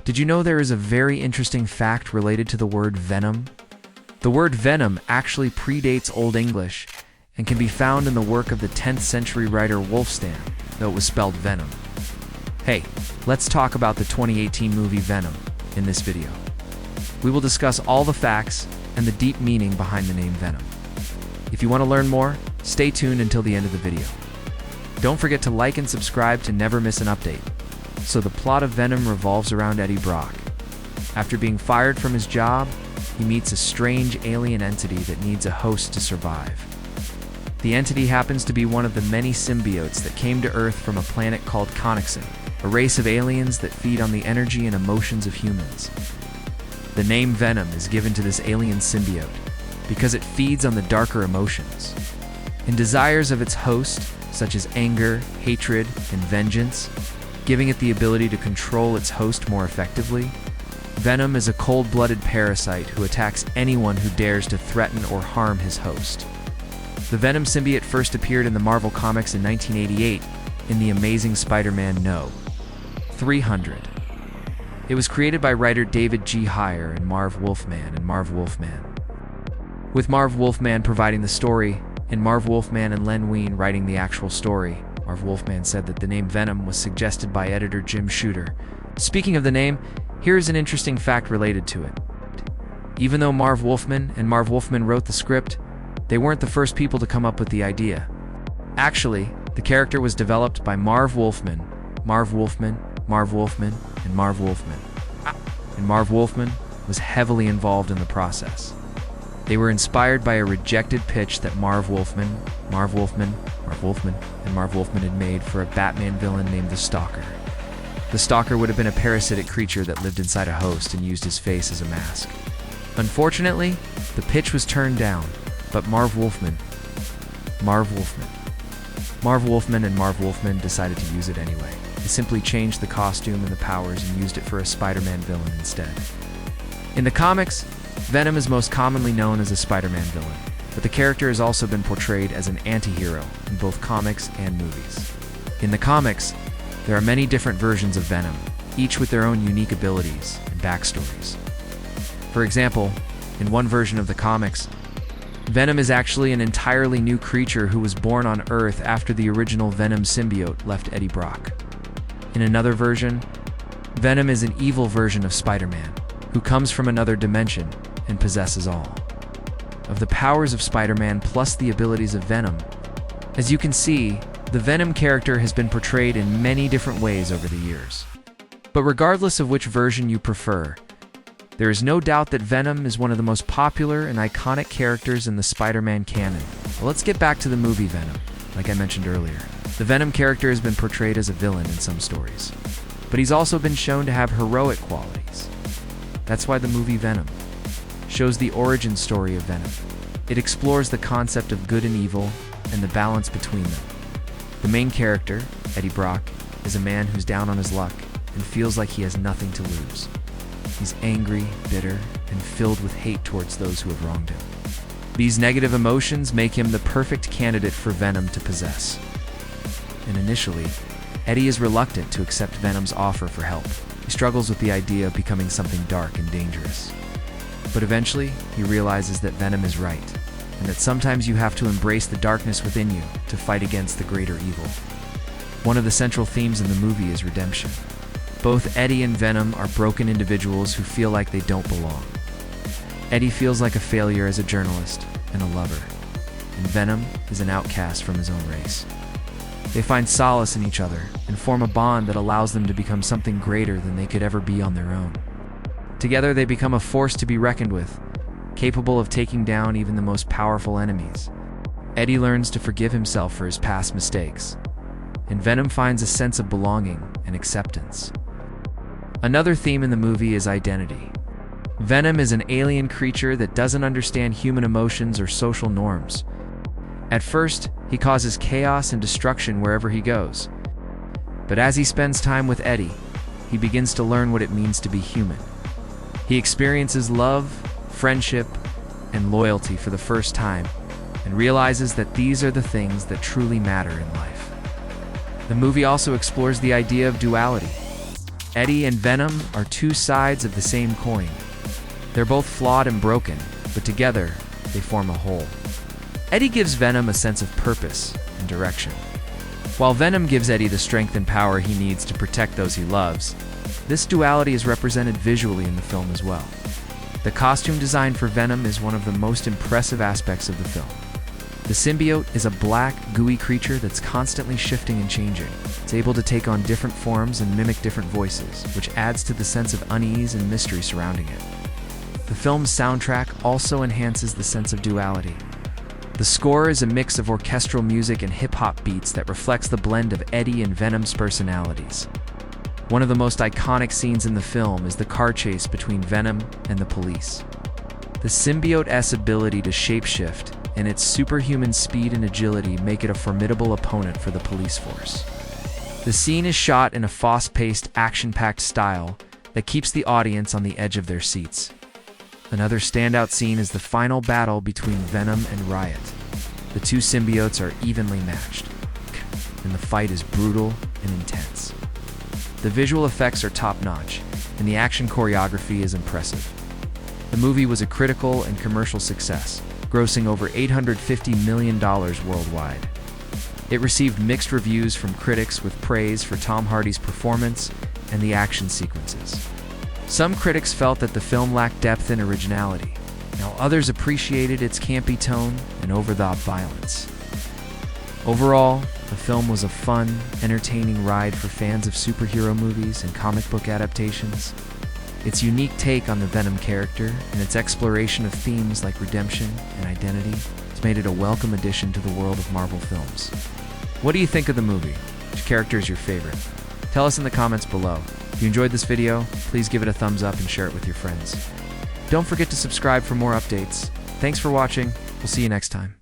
Did you know there is a very interesting fact related to the word venom? The word venom actually predates Old English and can be found in the work of the 10th century writer Wulfstan, though it was spelled venom. Hey, let's talk about the 2018 movie Venom in this video. We will discuss all the facts and the deep meaning behind the name Venom. If you want to learn more, stay tuned until the end of the video. Don't forget to like and subscribe to never miss an update. So the plot of Venom revolves around Eddie Brock. After being fired from his job, he meets a strange alien entity that needs a host to survive. The entity happens to be one of the many symbiotes that came to Earth from a planet called Connexin, a race of aliens that feed on the energy and emotions of humans. The name Venom is given to this alien symbiote because it feeds on the darker emotions and desires of its host, such as anger, hatred, and vengeance, giving it the ability to control its host more effectively. Venom is a cold-blooded parasite who attacks anyone who dares to threaten or harm his host. The Venom symbiote first appeared in the Marvel Comics in 1988 in The Amazing Spider-Man No. 300. It was created by writer David G. Heyer and Marv Wolfman with Marv Wolfman providing the story and Marv Wolfman and Len Wein writing the actual story. Marv Wolfman said that the name Venom was suggested by editor Jim Shooter. Speaking of the name, here is an interesting fact related to it. Even though Marv Wolfman wrote the script, they weren't the first people to come up with the idea. Actually, the character was developed by Marv Wolfman, and Marv Wolfman was heavily involved in the process. They were inspired by a rejected pitch that Marv Wolfman had made for a Batman villain named the Stalker. The Stalker would have been a parasitic creature that lived inside a host and used his face as a mask. Unfortunately, the pitch was turned down, but Marv Wolfman decided to use it anyway. They simply changed the costume and the powers and used it for a Spider-Man villain instead. In the comics, Venom is most commonly known as a Spider-Man villain, but the character has also been portrayed as an antihero in both comics and movies. In the comics, there are many different versions of Venom, each with their own unique abilities and backstories. For example, in one version of the comics, Venom is actually an entirely new creature who was born on Earth after the original Venom symbiote left Eddie Brock. In another version, Venom is an evil version of Spider-Man, who comes from another dimension and possesses all of the powers of Spider-Man plus the abilities of Venom. As you can see, the Venom character has been portrayed in many different ways over the years. But regardless of which version you prefer, there is no doubt that Venom is one of the most popular and iconic characters in the Spider-Man canon. Well, let's get back to the movie Venom. Like I mentioned earlier, the Venom character has been portrayed as a villain in some stories, but he's also been shown to have heroic qualities. That's why the movie Venom shows the origin story of Venom. It explores the concept of good and evil and the balance between them. The main character, Eddie Brock, is a man who's down on his luck and feels like he has nothing to lose. He's angry, bitter, and filled with hate towards those who have wronged him. These negative emotions make him the perfect candidate for Venom to possess. And initially, Eddie is reluctant to accept Venom's offer for help. He struggles with the idea of becoming something dark and dangerous. But eventually, he realizes that Venom is right, and that sometimes you have to embrace the darkness within you to fight against the greater evil. One of the central themes in the movie is redemption. Both Eddie and Venom are broken individuals who feel like they don't belong. Eddie feels like a failure as a journalist and a lover, and Venom is an outcast from his own race. They find solace in each other and form a bond that allows them to become something greater than they could ever be on their own. Together they become a force to be reckoned with, capable of taking down even the most powerful enemies. Eddie learns to forgive himself for his past mistakes, and Venom finds a sense of belonging and acceptance. Another theme in the movie is identity. Venom is an alien creature that doesn't understand human emotions or social norms. At first, he causes chaos and destruction wherever he goes. But as he spends time with Eddie, he begins to learn what it means to be human. He experiences love, friendship, and loyalty for the first time, and realizes that these are the things that truly matter in life. The movie also explores the idea of duality. Eddie and Venom are two sides of the same coin. They're both flawed and broken, but together, they form a whole. Eddie gives Venom a sense of purpose and direction, while Venom gives Eddie the strength and power he needs to protect those he loves. This duality is represented visually in the film as well. The costume design for Venom is one of the most impressive aspects of the film. The symbiote is a black, gooey creature that's constantly shifting and changing. It's able to take on different forms and mimic different voices, which adds to the sense of unease and mystery surrounding it. The film's soundtrack also enhances the sense of duality. The score is a mix of orchestral music and hip-hop beats that reflects the blend of Eddie and Venom's personalities. One of the most iconic scenes in the film is the car chase between Venom and the police. The symbiote's ability to shapeshift and its superhuman speed and agility make it a formidable opponent for the police force. The scene is shot in a fast-paced, action-packed style that keeps the audience on the edge of their seats. Another standout scene is the final battle between Venom and Riot. The two symbiotes are evenly matched, and the fight is brutal and intense. The visual effects are top-notch, and the action choreography is impressive. The movie was a critical and commercial success, grossing over $850 million worldwide. It received mixed reviews from critics with praise for Tom Hardy's performance and the action sequences. Some critics felt that the film lacked depth and originality, while others appreciated its campy tone and over-the-top violence. Overall, the film was a fun, entertaining ride for fans of superhero movies and comic book adaptations. Its unique take on the Venom character and its exploration of themes like redemption and identity has made it a welcome addition to the world of Marvel films. What do you think of the movie? Which character is your favorite? Tell us in the comments below. If you enjoyed this video, please give it a thumbs up and share it with your friends. Don't forget to subscribe for more updates. Thanks for watching. We'll see you next time.